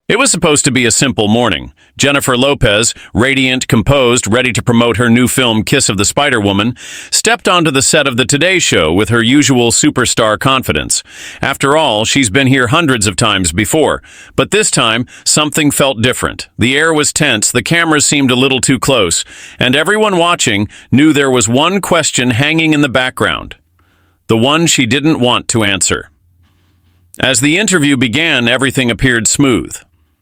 It was supposed to be a simple morning. Jennifer Lopez, radiant, composed, ready to promote her new film Kiss of the Spider-Woman, stepped onto the set of The Today Show with her usual superstar confidence. After all, she's been here hundreds of times before. But this time, something felt different. The air was tense, the cameras seemed a little too close, and everyone watching knew there was one question hanging in the background. The one she didn't want to answer. As the interview began, everything appeared smooth.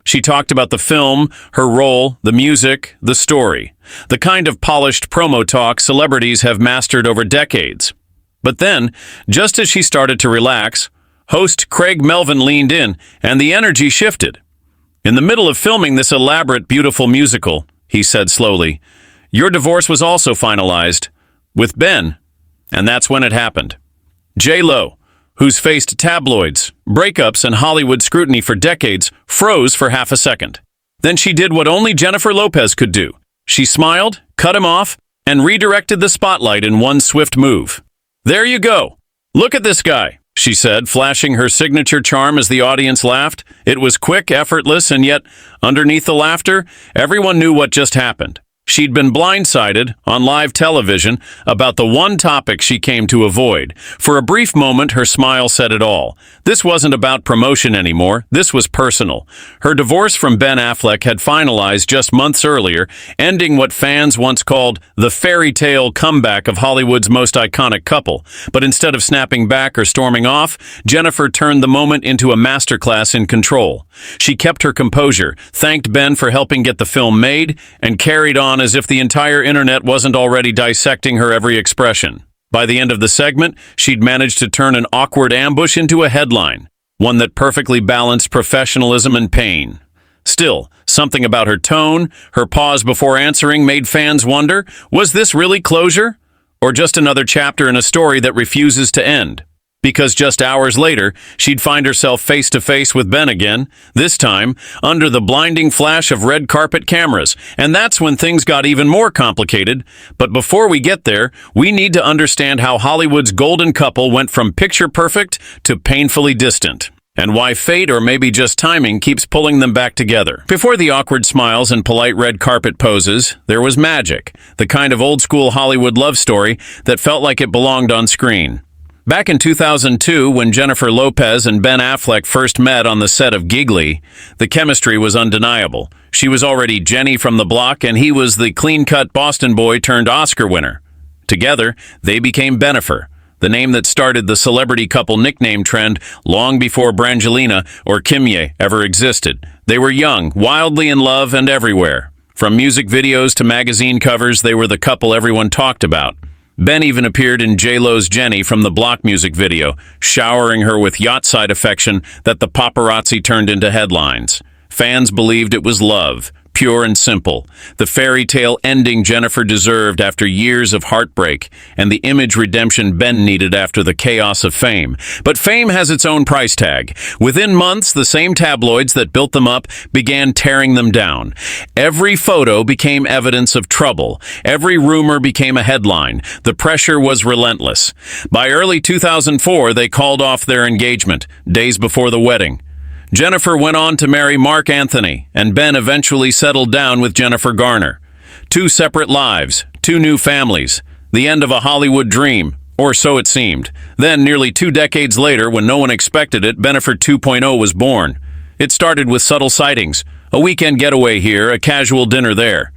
She talked about the film, her role, the music, the story. The kind of polished promo talk celebrities have mastered over decades. But then, just as she started to relax, host Craig Melvin leaned in, and the energy shifted. "In the middle of filming this elaborate, beautiful musical," he said slowly, "your divorce was also finalized. With Ben." And that's when it happened. J.Lo, who's faced tabloids, breakups, and Hollywood scrutiny for decades, froze for half a second. Then she did what only Jennifer Lopez could do. She smiled, cut him off, and redirected the spotlight in one swift move. "There you go. Look at this guy," she said, flashing her signature charm as the audience laughed. It was quick, effortless, and yet, underneath the laughter, everyone knew what just happened. She'd been blindsided, on live television, about the one topic she came to avoid. For a brief moment, her smile said it all. This wasn't about promotion anymore. This was personal. Her divorce from Ben Affleck had finalized just months earlier, ending what fans once called the fairy tale comeback of Hollywood's most iconic couple. But instead of snapping back or storming off, Jennifer turned the moment into a masterclass in control. She kept her composure, thanked Ben for helping get the film made, and carried on as if the entire internet wasn't already dissecting her every expression. By the end of the segment, she'd managed to turn an awkward ambush into a headline, one that perfectly balanced professionalism and pain. Still, something about her tone, her pause before answering, made fans wonder, was this really closure? Or just another chapter in a story that refuses to end? Because just hours later, she'd find herself face-to-face with Ben again, this time under the blinding flash of red carpet cameras. And that's when things got even more complicated. But before we get there, we need to understand how Hollywood's golden couple went from picture-perfect to painfully distant, and why fate, or maybe just timing, keeps pulling them back together. Before the awkward smiles and polite red carpet poses, there was magic, the kind of old-school Hollywood love story that felt like it belonged on screen. Back in 2002, when Jennifer Lopez and Ben Affleck first met on the set of Giggly, the chemistry was undeniable. She was already Jenny from the block, and he was the clean-cut Boston boy turned Oscar winner. Together, they became Bennifer, the name that started the celebrity couple nickname trend long before Brangelina or Kimye ever existed. They were young, wildly in love, and everywhere. From music videos to magazine covers, they were the couple everyone talked about. Ben even appeared in J.Lo's Jenny from the Block music video, showering her with yacht-side affection that the paparazzi turned into headlines. Fans believed it was love, pure and simple, the fairy tale ending Jennifer deserved after years of heartbreak, and the image redemption Ben needed after the chaos of fame. But fame has its own price tag. Within months, the same tabloids that built them up began tearing them down. Every photo became evidence of trouble. Every rumor became a headline. The pressure was relentless. By early 2004, they called off their engagement, days before the wedding. Jennifer went on to marry Mark Anthony, and Ben eventually settled down with Jennifer Garner. Two separate lives, two new families, the end of a Hollywood dream, or so it seemed. Then, nearly 2 decades later, when no one expected it, Bennifer 2.0 was born. It started with subtle sightings, a weekend getaway here, a casual dinner there.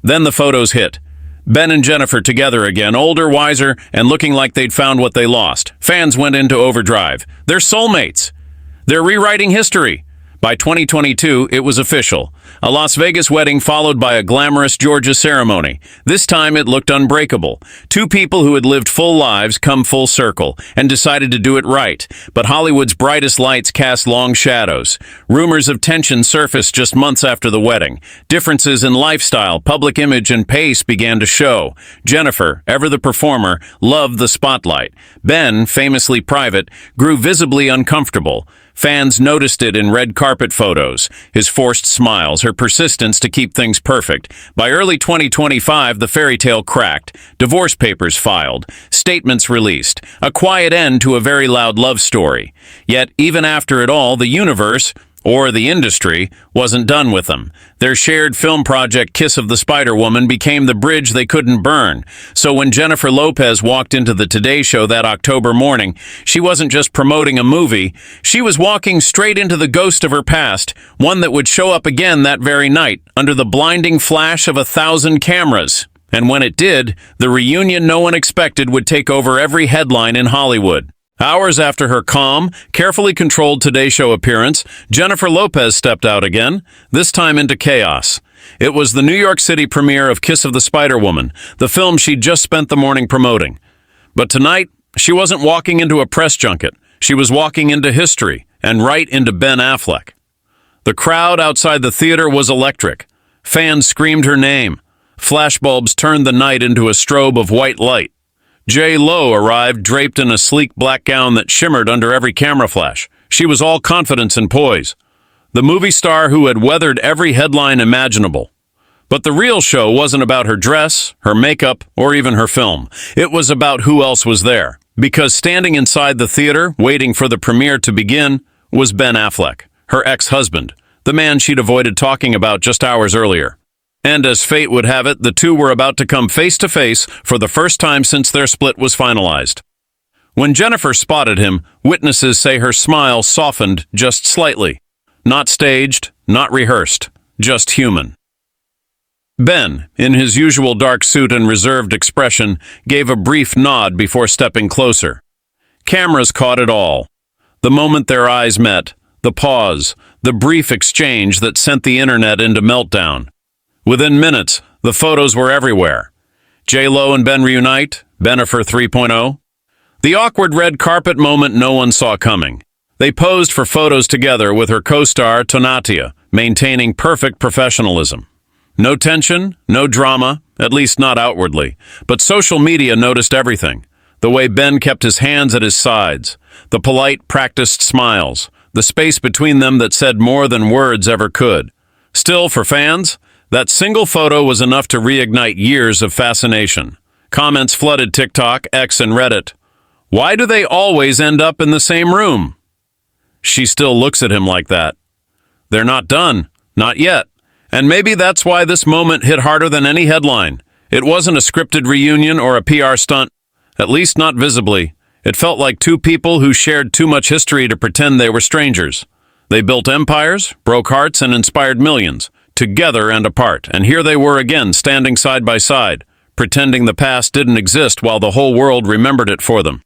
Then the photos hit. Ben and Jennifer together again, older, wiser, and looking like they'd found what they lost. Fans went into overdrive. They're soulmates. They're rewriting history. By 2022, it was official. A Las Vegas wedding followed by a glamorous Georgia ceremony. This time it looked unbreakable. Two people who had lived full lives come full circle and decided to do it right. But Hollywood's brightest lights cast long shadows. Rumors of tension surfaced just months after the wedding. Differences in lifestyle, public image, and pace began to show. Jennifer, ever the performer, loved the spotlight. Ben, famously private, grew visibly uncomfortable. Fans noticed it in red carpet photos, his forced smiles, her persistence to keep things perfect. By early 2025, the fairy tale cracked, divorce papers filed, statements released, a quiet end to a very loud love story. Yet, even after it all, the universe, or the industry, wasn't done with them. Their shared film project Kiss of the Spider-Woman became the bridge they couldn't burn. So when Jennifer Lopez walked into the Today Show that October morning, she wasn't just promoting a movie, she was walking straight into the ghost of her past, one that would show up again that very night, under the blinding flash of 1,000 cameras. And when it did, the reunion no one expected would take over every headline in Hollywood. Hours after her calm, carefully controlled Today Show appearance, Jennifer Lopez stepped out again, this time into chaos. It was the New York City premiere of Kiss of the Spider-Woman, the film she'd just spent the morning promoting. But tonight, she wasn't walking into a press junket. She was walking into history, and right into Ben Affleck. The crowd outside the theater was electric. Fans screamed her name. Flashbulbs turned the night into a strobe of white light. J.Lo arrived draped in a sleek black gown that shimmered under every camera flash. She was all confidence and poise. The movie star who had weathered every headline imaginable. But the real show wasn't about her dress, her makeup, or even her film. It was about who else was there. Because standing inside the theater, waiting for the premiere to begin, was Ben Affleck, her ex-husband, the man she'd avoided talking about just hours earlier. And as fate would have it, the two were about to come face to face for the first time since their split was finalized. When Jennifer spotted him, witnesses say her smile softened just slightly. Not staged, not rehearsed, just human. Ben, in his usual dark suit and reserved expression, gave a brief nod before stepping closer. Cameras caught it all. The moment their eyes met, the pause, the brief exchange that sent the internet into meltdown. Within minutes, the photos were everywhere. J.Lo and Ben reunite, Bennifer 3.0. The awkward red carpet moment no one saw coming. They posed for photos together with her co-star Tonatia, maintaining perfect professionalism. No tension, no drama, at least not outwardly. But social media noticed everything. The way Ben kept his hands at his sides, the polite, practiced smiles, the space between them that said more than words ever could. Still, for fans, that single photo was enough to reignite years of fascination. Comments flooded TikTok, X, and Reddit. Why do they always end up in the same room? She still looks at him like that. They're not done. Not yet. And maybe that's why this moment hit harder than any headline. It wasn't a scripted reunion or a PR stunt. At least not visibly. It felt like two people who shared too much history to pretend they were strangers. They built empires, broke hearts, and inspired millions. Together and apart, and here they were again, standing side by side, pretending the past didn't exist while the whole world remembered it for them.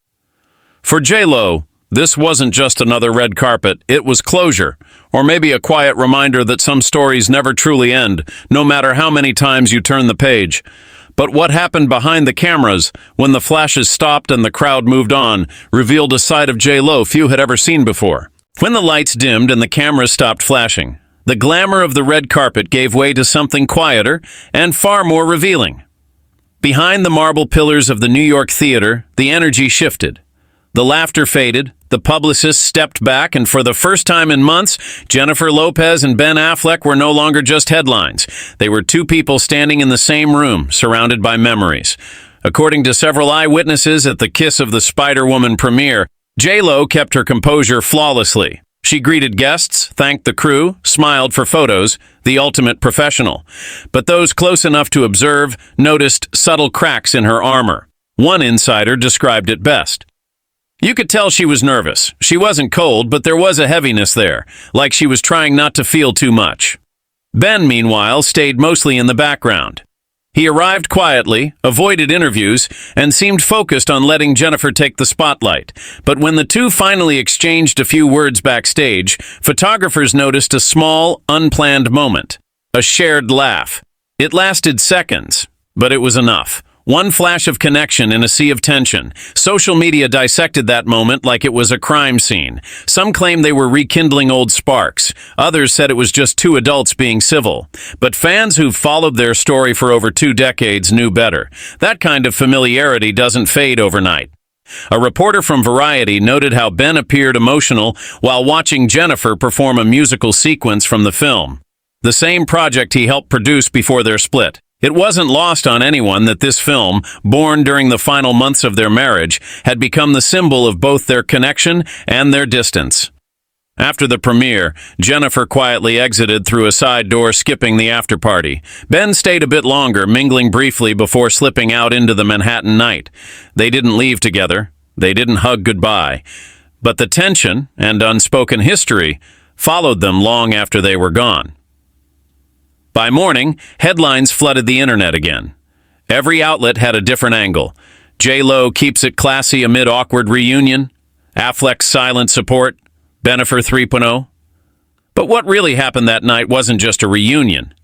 For J.Lo, this wasn't just another red carpet, it was closure, or maybe a quiet reminder that some stories never truly end, no matter how many times you turn the page. But what happened behind the cameras, when the flashes stopped and the crowd moved on, revealed a side of J.Lo few had ever seen before. When the lights dimmed and the cameras stopped flashing, the glamour of the red carpet gave way to something quieter and far more revealing. Behind the marble pillars of the New York theater, the energy shifted. The laughter faded, the publicists stepped back, and for the first time in months, Jennifer Lopez and Ben Affleck were no longer just headlines. They were two people standing in the same room, surrounded by memories. According to several eyewitnesses at the Kiss of the Spider-Woman premiere, J.Lo kept her composure flawlessly. She greeted guests, thanked the crew, smiled for photos, the ultimate professional. But those close enough to observe noticed subtle cracks in her armor. One insider described it best. You could tell she was nervous. She wasn't cold, but there was a heaviness there, like she was trying not to feel too much. Ben, meanwhile, stayed mostly in the background. He arrived quietly, avoided interviews, and seemed focused on letting Jennifer take the spotlight. But when the two finally exchanged a few words backstage, photographers noticed a small, unplanned moment. A shared laugh. It lasted seconds, but it was enough. One flash of connection in a sea of tension. Social media dissected that moment like it was a crime scene. Some claimed they were rekindling old sparks. Others said it was just two adults being civil. But fans who've followed their story for over 2 decades knew better. That kind of familiarity doesn't fade overnight. A reporter from Variety noted how Ben appeared emotional while watching Jennifer perform a musical sequence from the film. The same project he helped produce before their split. It wasn't lost on anyone that this film, born during the final months of their marriage, had become the symbol of both their connection and their distance. After the premiere, Jennifer quietly exited through a side door, skipping the after-party. Ben stayed a bit longer, mingling briefly before slipping out into the Manhattan night. They didn't leave together. They didn't hug goodbye. But the tension and unspoken history followed them long after they were gone. By morning, headlines flooded the internet again. Every outlet had a different angle. J.Lo keeps it classy amid awkward reunion. Affleck's silent support. Bennifer 3.0. But what really happened that night wasn't just a reunion.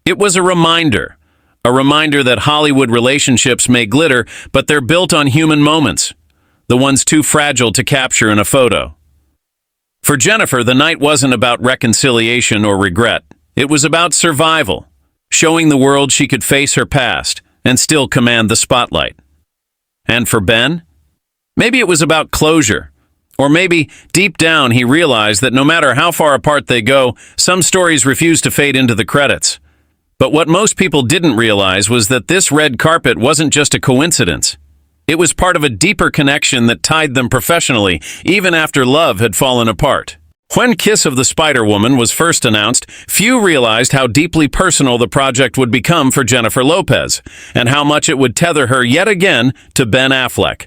It was a reminder that Hollywood relationships may glitter, but they're built on human moments, the ones too fragile to capture in a photo. For Jennifer, the night wasn't about reconciliation or regret. It was about survival, showing the world she could face her past and still command the spotlight. And for Ben, maybe it was about closure. Or maybe, deep down, he realized that no matter how far apart they go, some stories refuse to fade into the credits. But what most people didn't realize was that this red carpet wasn't just a coincidence. It was part of a deeper connection that tied them professionally, even after love had fallen apart. When Kiss of the Spider-Woman was first announced, few realized how deeply personal the project would become for Jennifer Lopez, and how much it would tether her yet again to Ben Affleck.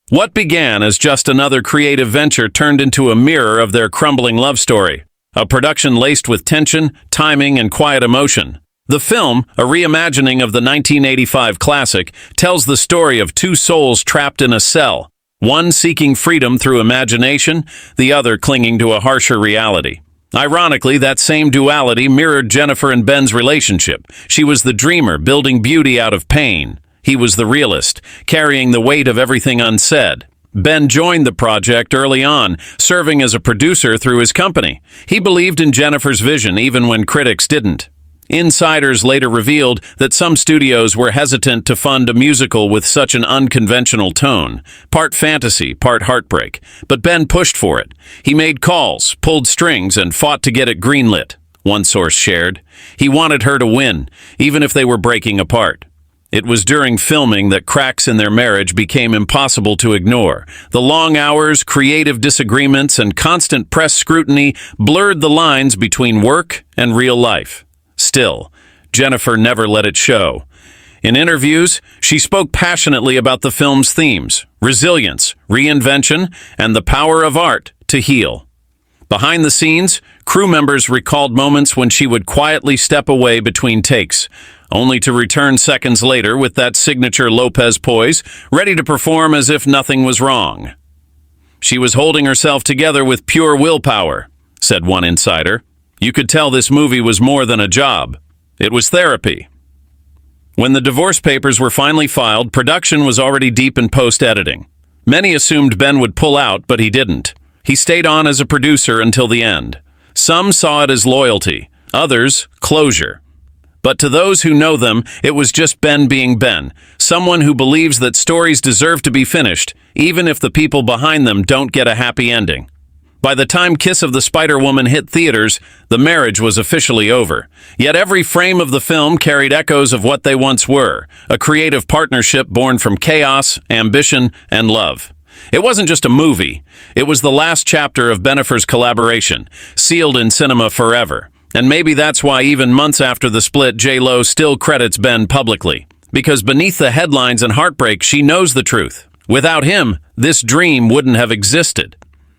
What began as just another creative venture turned into a mirror of their crumbling love story, a production laced with tension, timing, and quiet emotion. The film, a reimagining of the 1985 classic, tells the story of two souls trapped in a cell, one seeking freedom through imagination, the other clinging to a harsher reality. Ironically, that same duality mirrored Jennifer and Ben's relationship. She was the dreamer, building beauty out of pain. He was the realist, carrying the weight of everything unsaid. Ben joined the project early on, serving as a producer through his company. He believed in Jennifer's vision even when critics didn't. Insiders later revealed that some studios were hesitant to fund a musical with such an unconventional tone, part fantasy, part heartbreak. But Ben pushed for it. He made calls, pulled strings, and fought to get it greenlit, one source shared. He wanted her to win, even if they were breaking apart. It was during filming that cracks in their marriage became impossible to ignore. The long hours, creative disagreements, and constant press scrutiny blurred the lines between work and real life. Still, Jennifer never let it show. In interviews, she spoke passionately about the film's themes: resilience, reinvention, and the power of art to heal. Behind the scenes, crew members recalled moments when she would quietly step away between takes, only to return seconds later with that signature Lopez poise, ready to perform as if nothing was wrong. She was holding herself together with pure willpower, said one insider. You could tell this movie was more than a job. It was therapy. When the divorce papers were finally filed, production was already deep in post-editing. Many assumed Ben would pull out, but he didn't. He stayed on as a producer until the end. Some saw it as loyalty, others, closure. But to those who know them, it was just Ben being Ben, someone who believes that stories deserve to be finished, even if the people behind them don't get a happy ending. By the time Kiss of the Spider-Woman hit theaters, the marriage was officially over. Yet every frame of the film carried echoes of what they once were, a creative partnership born from chaos, ambition, and love. It wasn't just a movie. It was the last chapter of Bennifer's collaboration, sealed in cinema forever. And maybe that's why even months after the split, J.Lo still credits Ben publicly. Because beneath the headlines and heartbreak, she knows the truth. Without him, this dream wouldn't have existed.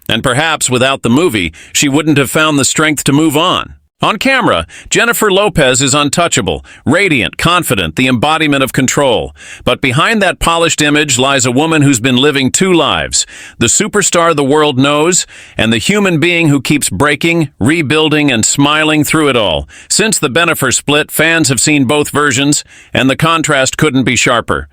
And perhaps without the movie, she wouldn't have found the strength to move on. On camera, Jennifer Lopez is untouchable, radiant, confident, the embodiment of control. But behind that polished image lies a woman who's been living two lives: the superstar the world knows, and the human being who keeps breaking, rebuilding, and smiling through it all. Since the Bennifer split, fans have seen both versions, and the contrast couldn't be sharper.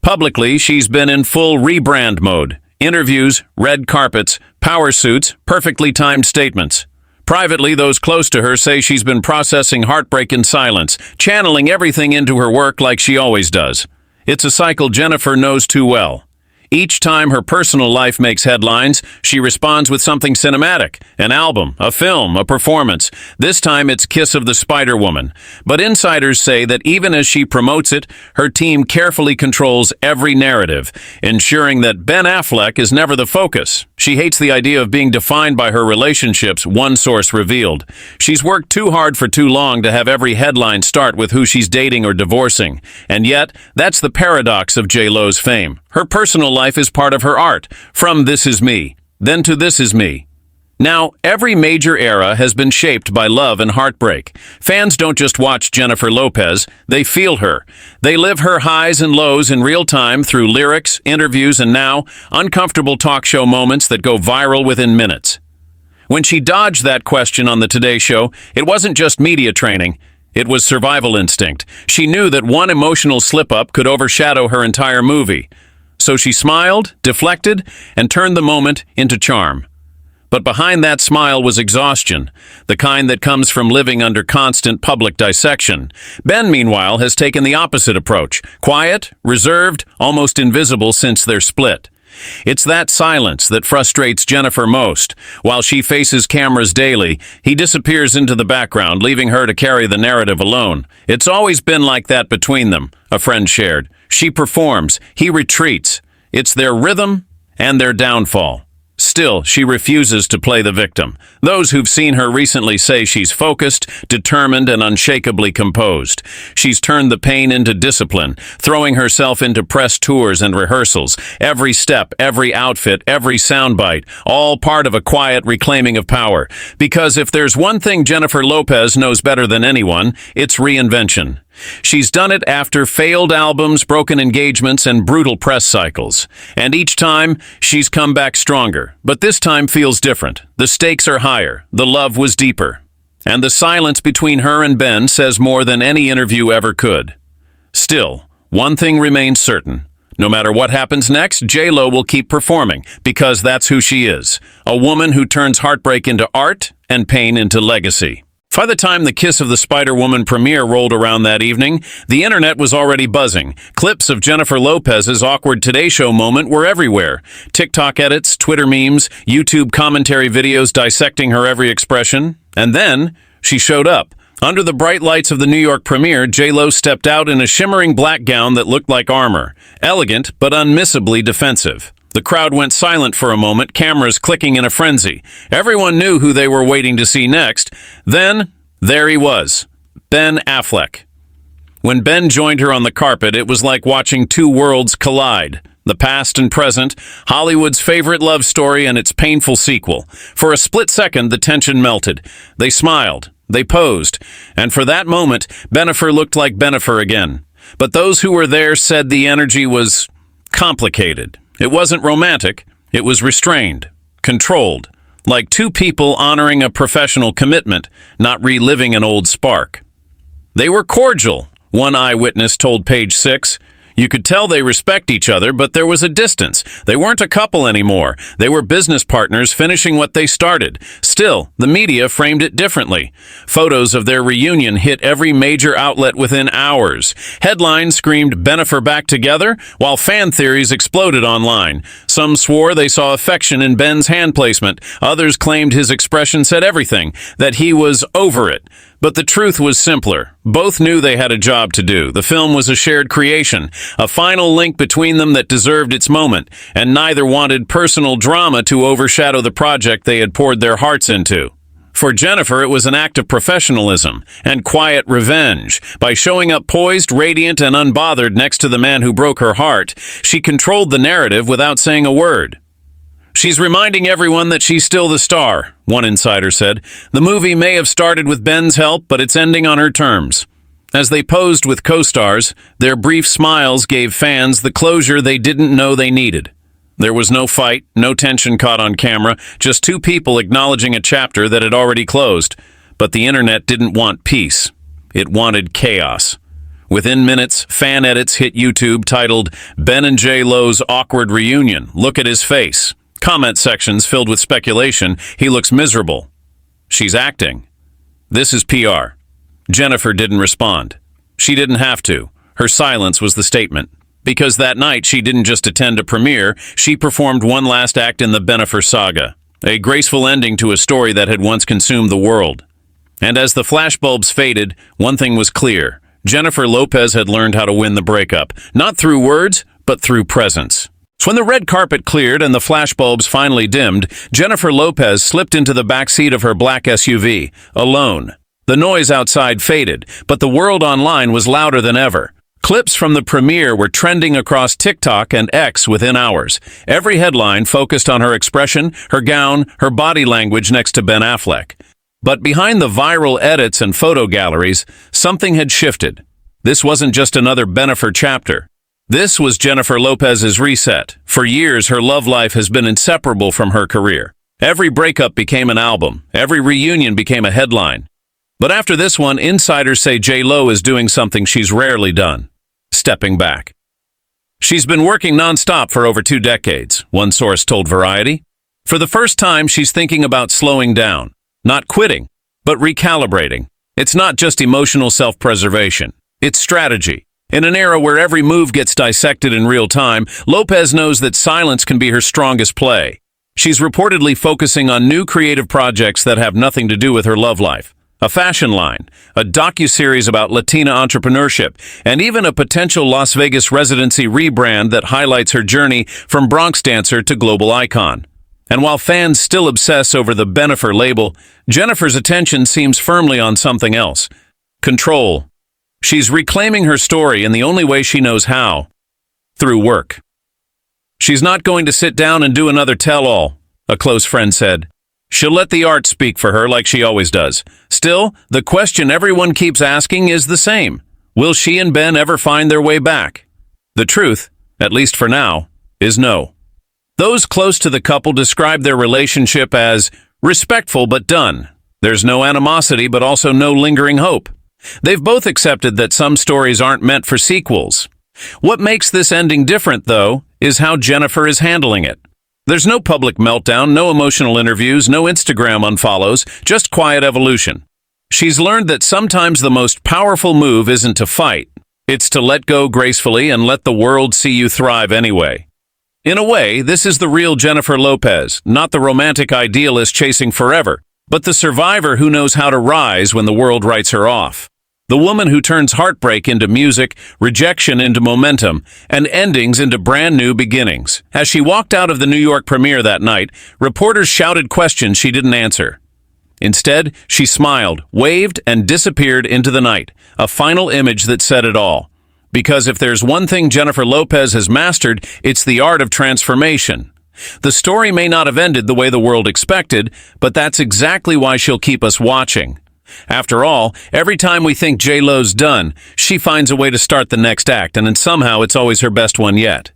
Publicly, she's been in full rebrand mode. Interviews, red carpets, power suits, perfectly timed statements. Privately, those close to her say she's been processing heartbreak in silence, channeling everything into her work like she always does. It's a cycle Jennifer knows too well. Each time her personal life makes headlines, she responds with something cinematic: an album, a film, a performance. This time it's Kiss of the Spider-Woman. But insiders say that even as she promotes it, her team carefully controls every narrative, ensuring that Ben Affleck is never the focus. She hates the idea of being defined by her relationships, one source revealed. She's worked too hard for too long to have every headline start with who she's dating or divorcing. And yet, that's the paradox of J.Lo's fame. Her personal life is part of her art, from This Is Me, then to This Is Me. Now, every major era has been shaped by love and heartbreak. Fans don't just watch Jennifer Lopez, they feel her. They live her highs and lows in real time through lyrics, interviews, and now, uncomfortable talk show moments that go viral within minutes. When she dodged that question on the Today Show, it wasn't just media training, it was survival instinct. She knew that one emotional slip-up could overshadow her entire movie. So she smiled, deflected, and turned the moment into charm. But behind that smile was exhaustion, the kind that comes from living under constant public dissection. Ben, meanwhile, has taken the opposite approach. Quiet, reserved, almost invisible since their split. It's that silence that frustrates Jennifer most. While she faces cameras daily, he disappears into the background, leaving her to carry the narrative alone. It's always been like that between them, a friend shared. She performs, he retreats. It's their rhythm and their downfall. Still, she refuses to play the victim. Those who've seen her recently say she's focused, determined, and unshakably composed. She's turned the pain into discipline, throwing herself into press tours and rehearsals. Every step, every outfit, every soundbite, all part of a quiet reclaiming of power. Because if there's one thing Jennifer Lopez knows better than anyone, it's reinvention. She's done it after failed albums, broken engagements, and brutal press cycles. And each time, she's come back stronger. But this time feels different. The stakes are higher. The love was deeper. And the silence between her and Ben says more than any interview ever could. Still, one thing remains certain. No matter what happens next, J.Lo will keep performing, because that's who she is. A woman who turns heartbreak into art and pain into legacy. By the time the Kiss of the Spider-Woman premiere rolled around that evening, the internet was already buzzing. Clips of Jennifer Lopez's awkward Today Show moment were everywhere. TikTok edits, Twitter memes, YouTube commentary videos dissecting her every expression. And then, she showed up. Under the bright lights of the New York premiere, J.Lo stepped out in a shimmering black gown that looked like armor. Elegant, but unmissably defensive. The crowd went silent for a moment, cameras clicking in a frenzy. Everyone knew who they were waiting to see next. Then, there he was, Ben Affleck. When Ben joined her on the carpet, it was like watching two worlds collide. The past and present, Hollywood's favorite love story and its painful sequel. For a split second, the tension melted. They smiled, they posed, and for that moment, Bennifer looked like Bennifer again. But those who were there said the energy was complicated. It wasn't romantic, it was restrained, controlled, like two people honoring a professional commitment, not reliving an old spark. They were cordial, one eyewitness told Page 6. You could tell they respect each other, but there was a distance. They weren't a couple anymore. They were business partners finishing what they started. Still, the media framed it differently. Photos of their reunion hit every major outlet within hours. Headlines screamed Bennifer back together, while fan theories exploded online. Some swore they saw affection in Ben's hand placement. Others claimed his expression said everything, that he was over it. But the truth was simpler. Both knew they had a job to do. The film was a shared creation, a final link between them that deserved its moment, and neither wanted personal drama to overshadow the project they had poured their hearts into. For Jennifer, it was an act of professionalism and quiet revenge. By showing up poised, radiant, and unbothered next to the man who broke her heart, she controlled the narrative without saying a word. She's reminding everyone that she's still the star, one insider said. The movie may have started with Ben's help, but it's ending on her terms. As they posed with co-stars, their brief smiles gave fans the closure they didn't know they needed. There was no fight, no tension caught on camera, just two people acknowledging a chapter that had already closed. But the internet didn't want peace. It wanted chaos. Within minutes, fan edits hit YouTube titled, Ben and J.Lo's Awkward Reunion. Look at his face. Comment sections filled with speculation. He looks miserable. She's acting. This is PR. Jennifer didn't respond. She didn't have to. Her silence was the statement. Because that night, she didn't just attend a premiere, she performed one last act in the Bennifer saga. A graceful ending to a story that had once consumed the world. And as the flashbulbs faded, one thing was clear. Jennifer Lopez had learned how to win the breakup. Not through words, but through presence. When the red carpet cleared and the flashbulbs finally dimmed, Jennifer Lopez slipped into the back seat of her black SUV, alone. The noise outside faded, but the world online was louder than ever. Clips from the premiere were trending across TikTok and X within hours. Every headline focused on her expression, her gown, her body language next to Ben Affleck. But behind the viral edits and photo galleries, something had shifted. This wasn't just another Bennifer chapter. This was Jennifer Lopez's reset. For years, her love life has been inseparable from her career. Every breakup became an album. Every reunion became a headline. But after this one, insiders say J.Lo is doing something she's rarely done. Stepping back. She's been working nonstop for over 2 decades, one source told Variety. For the first time, she's thinking about slowing down. Not quitting, but recalibrating. It's not just emotional self-preservation. It's strategy. In an era where every move gets dissected in real time, Lopez knows that silence can be her strongest play. She's reportedly focusing on new creative projects that have nothing to do with her love life. A fashion line, a docuseries about Latina entrepreneurship, and even a potential Las Vegas residency rebrand that highlights her journey from Bronx dancer to global icon. And while fans still obsess over the Bennifer label, Jennifer's attention seems firmly on something else. Control. She's reclaiming her story in the only way she knows how. Through work. She's not going to sit down and do another tell-all, a close friend said. She'll let the art speak for her like she always does. Still, the question everyone keeps asking is the same. Will she and Ben ever find their way back? The truth, at least for now, is no. Those close to the couple describe their relationship as respectful but done. There's no animosity but also no lingering hope. They've both accepted that some stories aren't meant for sequels. What makes this ending different, though, is how Jennifer is handling it. There's no public meltdown, no emotional interviews, no Instagram unfollows, just quiet evolution. She's learned that sometimes the most powerful move isn't to fight. It's to let go gracefully and let the world see you thrive anyway. In a way, this is the real Jennifer Lopez, not the romantic idealist chasing forever, but the survivor who knows how to rise when the world writes her off. The woman who turns heartbreak into music, rejection into momentum, and endings into brand new beginnings. As she walked out of the New York premiere that night, reporters shouted questions she didn't answer. Instead, she smiled, waved, and disappeared into the night, a final image that said it all. Because if there's one thing Jennifer Lopez has mastered, it's the art of transformation. The story may not have ended the way the world expected, but that's exactly why she'll keep us watching. After all, every time we think J.Lo's done, she finds a way to start the next act, and then somehow it's always her best one yet.